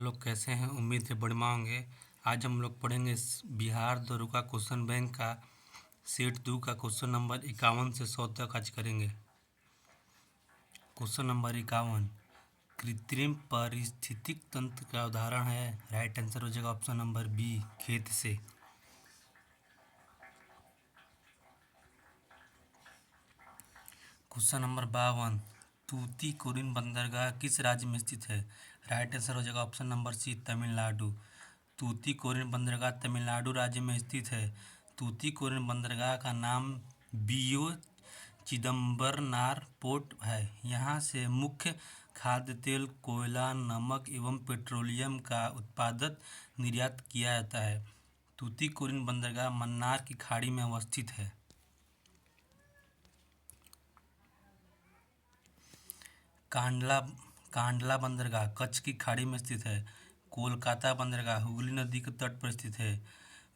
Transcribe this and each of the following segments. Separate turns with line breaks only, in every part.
लोग कैसे हैं। उम्मीद है बढ़िया होंगे। आज हम लोग पढ़ेंगे बिहार दरोगा क्वेश्चन बैंक का सेट 2 का क्वेश्चन नंबर 51 से 100 तक आज करेंगे। क्वेश्चन नंबर 51 कृत्रिम पारिस्थितिक तंत्र का उदाहरण है। राइट आंसर हो जाएगा ऑप्शन नंबर बी, खेत से। क्वेश्चन नंबर 52 तूतीकोरिन बंदरगाह किस राज्य में स्थित है। राइट आंसर हो जाएगा option number C, Tamil Nadu. Tuticorin बंदरगाह तमिलनाडु राज्य में स्थित है। तूतीकोरिन बंदरगाह का नाम बीओ चिदम्बरनार पोर्ट है। यहाँ से मुख्य खाद्य तेल, कोयला, नमक एवं पेट्रोलियम का उत्पादन निर्यात किया जाता है। तूतीकोरिन बंदरगाह मन्नार की खाड़ी में अवस्थित है। कांडला कांडला बंदरगाह कच्छ की खाड़ी में स्थित है। कोलकाता बंदरगाह हुगली नदी के तट पर स्थित है।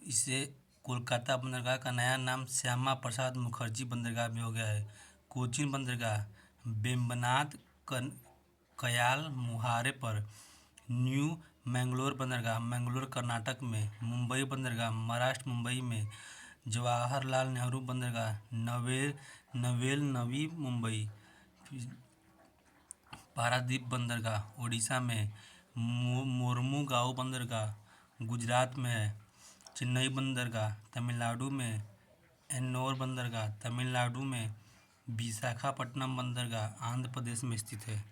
इसे कोलकाता बंदरगाह का नया नाम श्यामा प्रसाद मुखर्जी बंदरगाह में हो गया है। कोचीन बंदरगाह वेम्बनाड कयाल मुहारे पर। न्यू मैंगलोर बंदरगाह मैंगलोर कर्नाटक में। मुंबई बंदरगाह महाराष्ट्र मुंबई में। जवाहरलाल नेहरू बंदरगाह नवेल नवी मुंबई। पारादीप बंदरगाह उड़ीसा में। मोरमुगाओ बंदरगाह गुजरात में है। चेन्नई बंदरगाह तमिलनाडु में। एन्नोर बंदरगाह तमिलनाडु में। विशाखापट्टनम बंदरगाह आंध्र प्रदेश में स्थित है।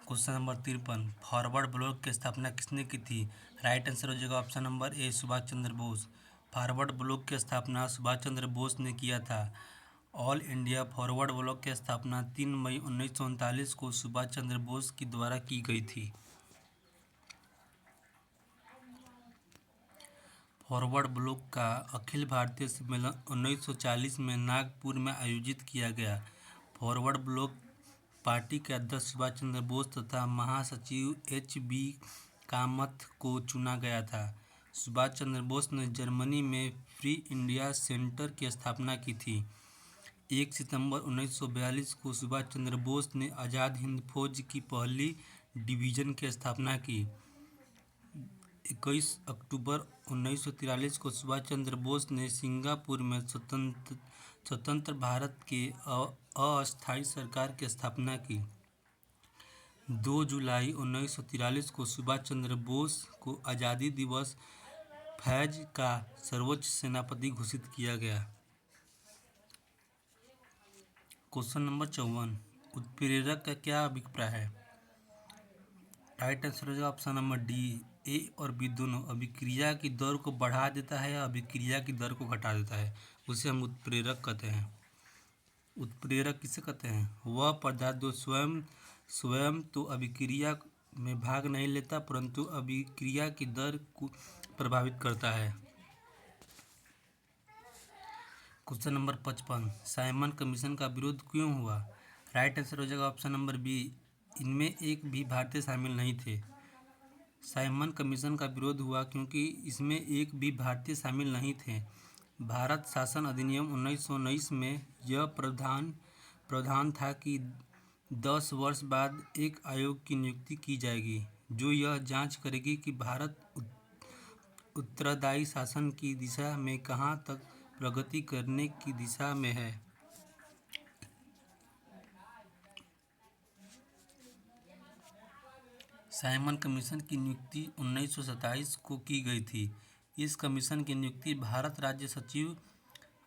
क्वेश्चन नंबर 53 फॉरवर्ड ब्लॉक की स्थापना किसने की थी। राइट आंसर हो जाएगा option number A, Subhash Chandra Bose. Forward block की स्थापना सुभाष चंद्र बोस ने किया था। ऑल इंडिया फॉरवर्ड ब्लॉक की स्थापना 3 मई 1939 को सुभाष चंद्र बोस की द्वारा की गई थी। फॉरवर्ड ब्लॉक का अखिल भारतीय सम्मेलन 1940 में नागपुर में आयोजित किया गया। फॉरवर्ड ब्लॉक पार्टी के अध्यक्ष सुभाष चंद्र बोस तथा महासचिव एच.बी. कामत को चुना गया था। सुभाष चंद्र बोस ने जर्मनी में फ्री इंडिया सेंटर की स्थापना की थी। 1 सितंबर 1942 को सुभाष चंद्र बोस ने आज़ाद हिंद फौज की पहली डिवीज़न की स्थापना की। 21 अक्टूबर 1943 को सुभाष चंद्र बोस ने सिंगापुर में स्वतंत्र भारत के अस्थायी सरकार की स्थापना की। 2 जुलाई 1943 को सुभाष चंद्र बोस को आज़ादी दिवस फौज का सर्वोच्च सेनापति घोषित किया गया। क्वेश्चन नंबर 54 उत्प्रेरक का क्या अभिप्राय है। राइट आंसर हो जाएगा ऑप्शन नंबर डी, ए और बी दोनों। अभिक्रिया की दर को बढ़ा देता है या अभिक्रिया की दर को घटा देता है, उसे हम उत्प्रेरक कहते हैं। उत्प्रेरक किसे कहते हैं, वह पदार्थ जो स्वयं तो अभिक्रिया में भाग नहीं लेता परंतु अभिक्रिया की दर को प्रभावित करता है। क्वेश्चन नंबर 55 साइमन कमीशन का विरोध क्यों हुआ। राइट आंसर हो जाएगा ऑप्शन नंबर बी, इनमें एक भी भारतीय शामिल नहीं थे। साइमन कमीशन का विरोध हुआ क्योंकि इसमें एक भी भारतीय शामिल नहीं थे। भारत शासन अधिनियम 1919 में यह प्रावधान था कि 10 वर्ष बाद एक आयोग की नियुक्ति की जाएगी जो यह जांच करेगी कि भारत उत्तरदायी शासन की दिशा में कहां तक प्रगति करने की दिशा में है। साइमन कमीशन की नियुक्ति 1927 को की गई थी। इस कमीशन की नियुक्ति भारत राज्य सचिव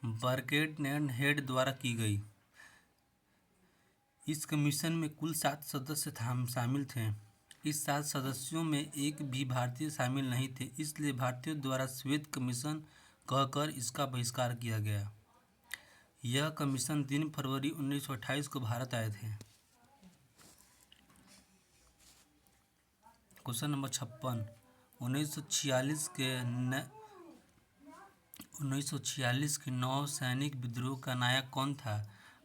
बर्ट्रैंड हेड द्वारा की गई। इस कमीशन में कुल 7 सदस्य शामिल थे। इस 7 सदस्यों में एक भी भारतीय शामिल नहीं थे, इसलिए भारतीयों द्वारा श्वेत कमीशन कहकर इसका बहिष्कार किया गया। यह कमीशन 3 फरवरी 1928 को भारत आए थे। क्वेश्चन नंबर 56 1946 के नौ सैनिक विद्रोह का नायक कौन था।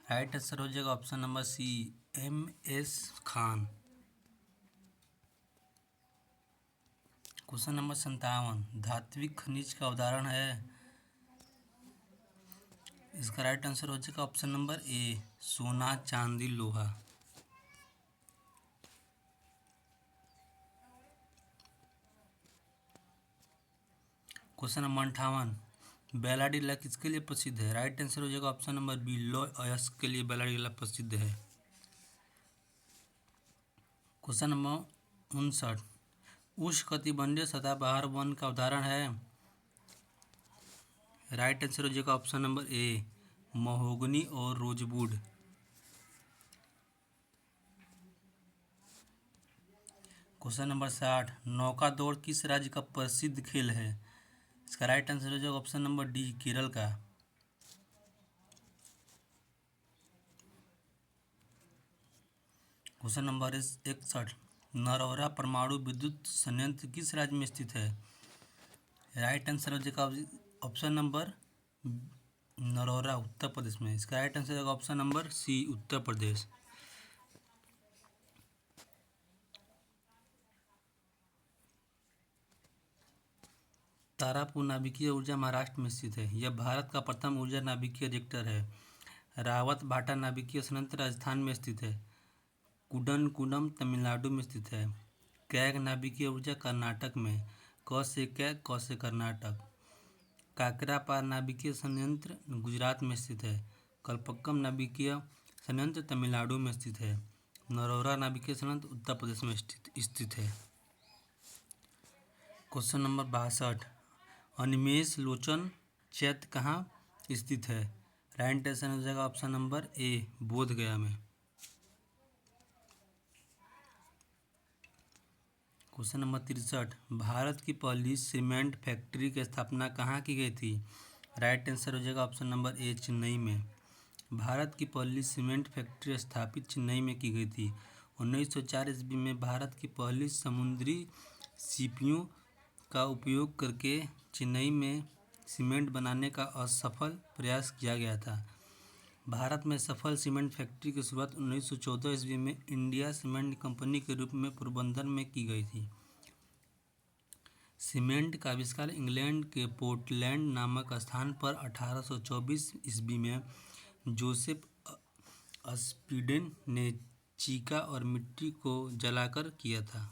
राइट आंसर हो जाएगा option number C, M S. Khan. Question number 57 धात्विक खनिज का उदाहरण है। इसका राइट आंसर हो जाएगा ऑप्शन नंबर ए, सोना चांदी लोहा। क्वेश्चन नंबर 58, बेला डी किसके लिए प्रसिद्ध है? राइट आंसर हो जाएगा ऑप्शन नंबर बी, लौह अयस्क के लिए बेला डी प्रसिद्ध है। क्वेश्चन नंबर 59, उष्णकटिबंधीय सदाबहार वन का उदाहरण है? राइट आंसर हो जाएगा ऑप्शन नंबर ए, महोगनी और रोजवुड। क्वेश्चन नंबर 60, नौका दौड़ किस राज्य का प्रसिद्ध खेल है? इसका राइट आंसर हो जाएगा ऑप्शन नंबर डी, केरल का। क्वेश्चन नंबर 61, नरौरा परमाणु विद्युत संयंत्र किस राज्य में स्थित है? राइट आंसर हो जाएगा ऑप्शन नंबर नरौरा, उत्तर प्रदेश में। इसका राइट आंसर होगा ऑप्शन नंबर सी, उत्तर प्रदेश। तारापुर नाभिकीय ऊर्जा महाराष्ट्र में स्थित है। यह भारत का प्रथम ऊर्जा नाभिकीय रिएक्टर है। रावत भाटा नाभिकीय संयंत्र राजस्थान में स्थित है। कुडनकुडम तमिलनाडु में स्थित है। कैग नाभिकीय ऊर्जा कर्नाटक में। क से कैग, क से कर्नाटक। काकरापार नाभिकीय संयंत्र गुजरात में स्थित है। कल्पक्कम नाभिकीय संयंत्र तमिलनाडु में स्थित है। नरौरा नाभिकीय संयंत्र उत्तर प्रदेश में स्थित है। क्वेश्चन नंबर 62, अनिमेष लोचन चैत्य कहाँ स्थित है? राइट आंसर हो जाएगा ऑप्शन नंबर ए, बोधगया में। क्वेश्चन नंबर 63, भारत की पहली सीमेंट फैक्ट्री की स्थापना कहाँ की गई थी? राइट आंसर हो जाएगा ऑप्शन नंबर ए, चेन्नई में। भारत की पहली सीमेंट फैक्ट्री स्थापित चेन्नई में की गई थी। 1904 ईस्वी में भारत की पहली समुद्री सीपियों का उपयोग करके चेन्नई में सीमेंट बनाने का असफल प्रयास किया गया था। भारत में सफल सीमेंट फैक्ट्री की शुरुआत 1914 ईस्वी में इंडिया सीमेंट कंपनी के रूप में पोरबंदर में की गई थी। सीमेंट का आविष्कार इंग्लैंड के पोर्टलैंड नामक स्थान पर 1824 ईस्वी में जोसेफ स्पीडेन ने चीका और मिट्टी को जलाकर किया था।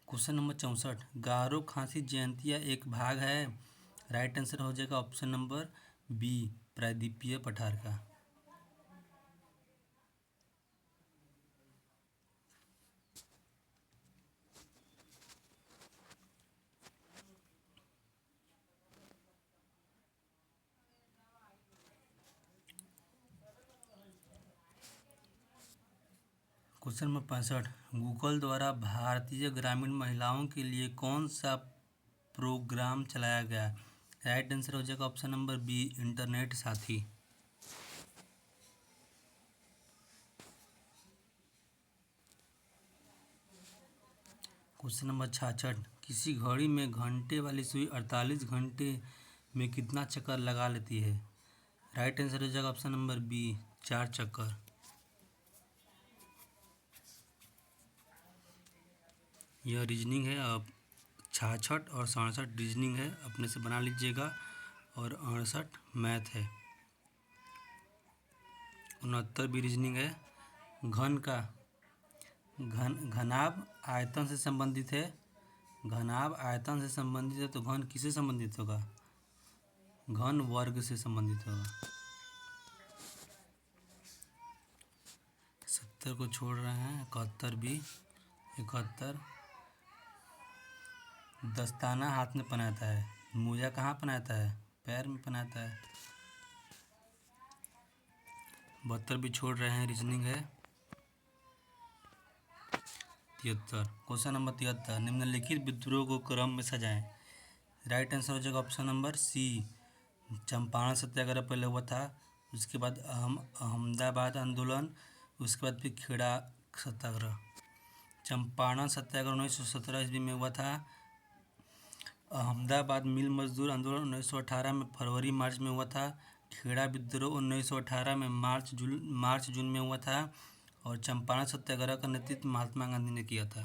क्वेश्चन नंबर 64, गारो खांसी जयंतिया एक भाग है? राइट आंसर हो जाएगा ऑप्शन नंबर बी, प्रायद्वीपीय पठार का। क्वेश्चन नंबर 65, गूगल द्वारा भारतीय ग्रामीण महिलाओं के लिए कौन सा प्रोग्राम चलाया गया? राइट आंसर हो जाएगा ऑप्शन नंबर बी, इंटरनेट साथी। क्वेश्चन नंबर 66, किसी घड़ी में घंटे वाली सुई 48 घंटे में कितना चक्कर लगा लेती है? राइट आंसर हो जाएगा ऑप्शन नंबर बी, 4 चक्कर। यह रीजनिंग है। अब 66 और 67 रीजनिंग है, अपने से बना लीजिएगा। और 68 मैथ है। 69 भी रीजनिंग है। घनाभ आयतन से संबंधित है। घनाभ आयतन से संबंधित है तो घन किससे संबंधित होगा? घन वर्ग से संबंधित होगा। 70 को छोड़ रहे हैं। 71 भी। 71, दस्ताना हाथ में पहनाता है, मोजा कहाँ पहनाता है? पैर में पहनाता है। 72 भी छोड़ रहे हैं, रीजनिंग है। 73, क्वेश्चन नंबर 73, निम्नलिखित विद्रोह को क्रम में सजाएं। राइट आंसर हो जाएगा ऑप्शन नंबर सी, चंपारण सत्याग्रह पहले हुआ था, उसके बाद अहमदाबाद आंदोलन, उसके बाद फिर खेड़ा सत्याग्रह। चंपारण सत्याग्रह 1917 ईस्वी में हुआ था। अहमदाबाद मिल मजदूर आंदोलन 1918 में फरवरी मार्च में हुआ था। खेड़ा विद्रोह 1918 में मार्च जून में हुआ था। और चंपारण सत्याग्रह का नेतृत्व महात्मा गांधी ने किया था।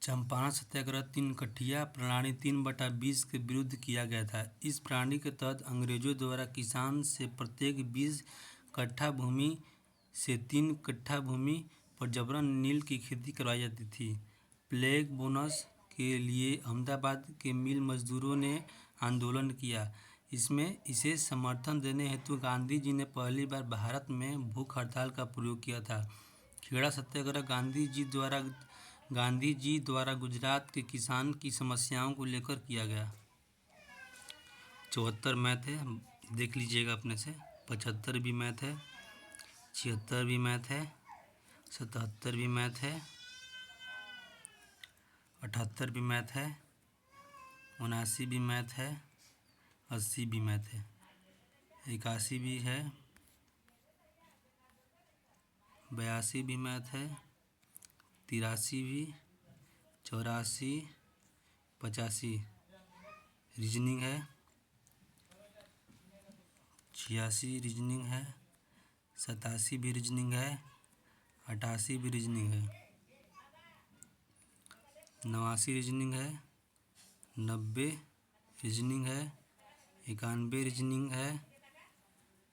चंपारण सत्याग्रह 3 कठिया प्रणाली 3/20 के विरुद्ध किया गया था। इस प्रणाली के तहत अंग्रेजों द्वारा किसान से प्रत्येक 20 कट्ठा भूमि से 3 कट्ठा भूमि पर जबरन नील की खेती करवाई जाती थी। प्लेग बोनस के लिए अहमदाबाद के मिल मजदूरों ने आंदोलन किया। इसे समर्थन देने हेतु गांधी जी ने पहली बार भारत में भूख हड़ताल का प्रयोग किया था। खेड़ा सत्याग्रह गांधी जी द्वारा गुजरात के किसान की समस्याओं को लेकर किया गया। 74 मैथ है, देख लीजिएगा अपने से। 75 भी मैथ है, 76 भी मैथ है, 77 भी मैथ है, 78 भी मैथ है, 79 भी मैथ है, 80 भी मैथ है, 81 भी है, 82 भी मैथ है, 83 भी, 84, 85 रीजनिंग है, 86 रीजनिंग है, 87 भी रीजनिंग है, 88 भी रीजनिंग है, 89 रीजनिंग है, 90 रीजनिंग है, 91 रीजनिंग है,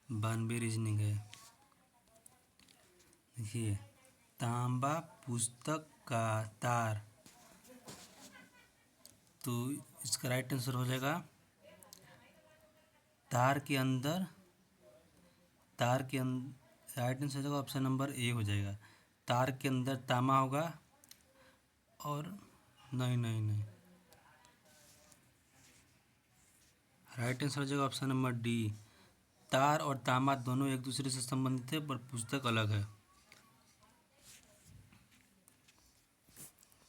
92 रीजनिंग है। देखिए, तांबा पुस्तक का तार, तो इसका राइट आंसर हो जाएगा तार के अंदर राइट आंसर हो जाएगा ऑप्शन नंबर ए हो जाएगा। तार के अंदर तांबा होगा और नहीं राइट आंसर हो जाएगा ऑप्शन नंबर डी। तार और तांबा दोनों एक दूसरे से संबंधित है पर पुस्तक अलग है।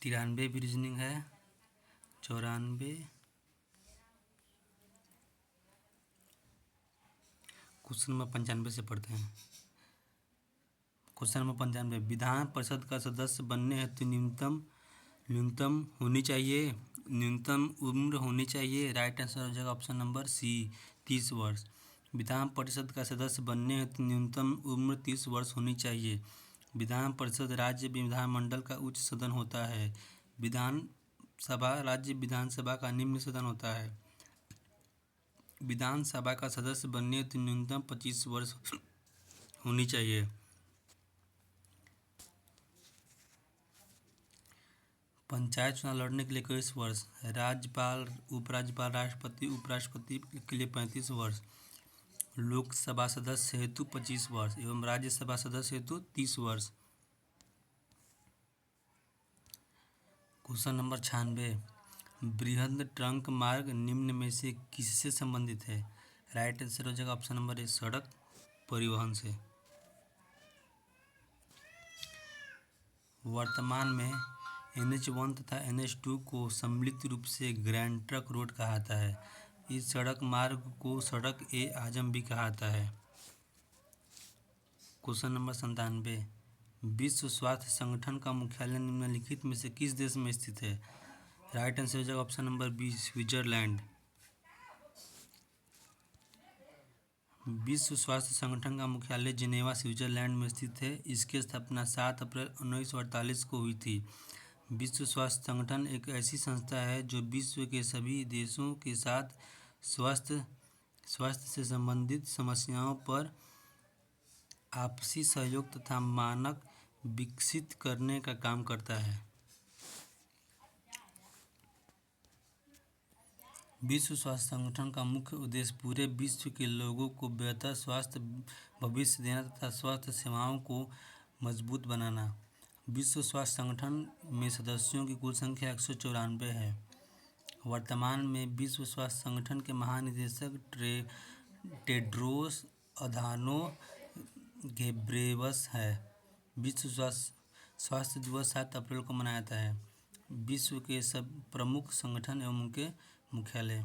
93 भी रीजनिंग है, 94। क्वेश्चन नंबर 95 से पढ़ते हैं। क्वेश्चन नंबर 95, विधान परिषद का सदस्य बनने हेतु न्यूनतम होनी चाहिए, न्यूनतम उम्र होनी चाहिए। राइट आंसर हो जाएगा ऑप्शन नंबर सी, 30 वर्ष। विधान परिषद का सदस्य बनने हेतु न्यूनतम उम्र 30 वर्ष होनी चाहिए। विधान परिषद राज्य विधानमंडल का उच्च सदन होता है। विधानसभा राज्य विधानसभा का निम्न सदन होता है। विधानसभा का सदस्य बनने हेतु न्यूनतम 25 वर्ष होनी चाहिए। पंचायत चुनाव लड़ने के लिए 21 वर्ष। राज्यपाल, उपराज्यपाल, राष्ट्रपति, उपराष्ट्रपति के लिए 35 वर्ष। लोकसभा सदस्य हेतु 25 वर्ष एवं राज्यसभा सदस्य हेतु 30 वर्ष। क्वेश्चन नंबर 96, बृहद ट्रंक मार्ग निम्न में से किससे संबंधित है। राइट आंसर हो जाएगा ऑप्शन नंबर ए, सड़क परिवहन से। वर्तमान में NH1 तथा NH2 को सम्मिलित रूप से ग्रैंड ट्रंक रोड कहा जाता है। इस सड़क मार्ग को सड़क ए आजम भी कहा जाता है। क्वेश्चन नंबर 97, विश्व स्वास्थ्य संगठन का मुख्यालय निम्नलिखित में से किस देश में स्थित है। राइट आंसर हो जाएगा ऑप्शन नंबर बी, स्विट्जरलैंड। विश्व स्वास्थ्य संगठन का मुख्यालय जिनेवा, स्विट्जरलैंड में स्थित है। इसकी स्थापना 7 अप्रैल 1948 को हुई थी। विश्व स्वास्थ्य संगठन एक ऐसी संस्था है जो विश्व के सभी देशों के साथ स्वास्थ्य से संबंधित समस्याओं पर आपसी सहयोग तथा मानक विकसित करने का काम करता है। विश्व स्वास्थ्य संगठन का मुख्य उद्देश्य पूरे विश्व के लोगों को बेहतर स्वास्थ्य भविष्य देना तथा स्वास्थ्य सेवाओं को मजबूत बनाना। विश्व स्वास्थ्य संगठन में सदस्यों की कुल संख्या 194 है। वर्तमान में विश्व स्वास्थ्य संगठन के महानिदेशक टेड्रोस अधानोम घेब्रेयेसस है। विश्व स्वास्थ्य दिवस 7 अप्रैल को मनाया जाता है। विश्व के सब प्रमुख संगठन एवं उनके मुख्यालय।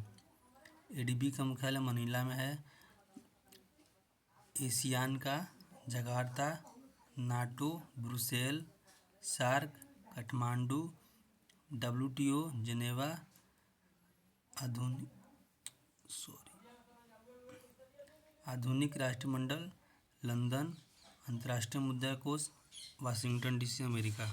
ADB का मुख्यालय मनीला में है। एशियान का Jakarta, NATO Brussels, SAARC Kathmandu, WTO Geneva, आधुनिक राष्ट्रमंडल लंदन, अंतर्राष्ट्रीय मुद्रा कोष Washington DC America.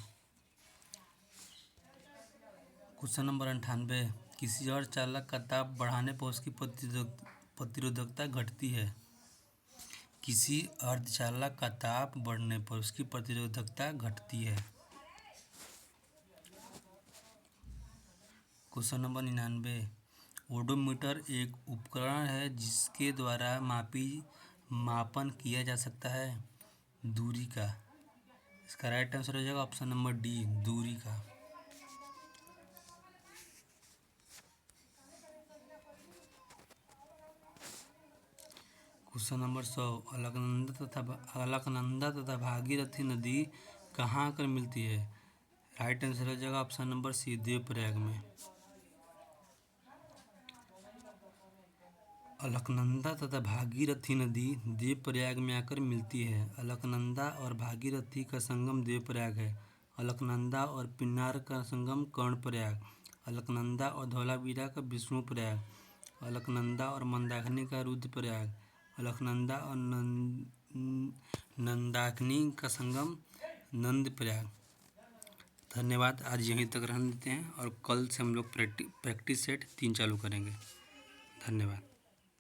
Question number 98। किसी अर्धचालक का ताप बढ़ाने पर उसकी प्रतिरोधकता घटती है। किसी अर्धचालक का ताप बढ़ने पर उसकी प्रतिरोधकता घटती है। Question number 99। ओडोमीटर एक उपकरण है जिसके द्वारा मापन किया जा सकता है दूरी का। इसका राइट आंसर हो जाएगा ऑप्शन नंबर डी, दूरी का। Question number 100। अलकनंदा तथा भागीरथी नदी कहाँ आकर मिलती है। राइट आंसर हो जाएगा ऑप्शन नंबर सी, देवप्रयाग में। अलकनंदा तथा भागीरथी नदी देवप्रयाग में आकर मिलती है। अलकनंदा और भागीरथी का संगम देवप्रयाग है। अलकनंदा और पिन्नार का संगम कर्णप्रयाग। अलकनंदा और धौलावीरा का विष्णुप्रयाग। अलकनंदा और मंदाकिनी का रुद्रप्रयाग। अलकनंदा और नंदाकिनी का संगम नंदप्रयाग। धन्यवाद। आज यहीं तक रहने देते हैं और कल से हम लोग प्रैक्टिस सेट 3 चालू करेंगे। धन्यवाद।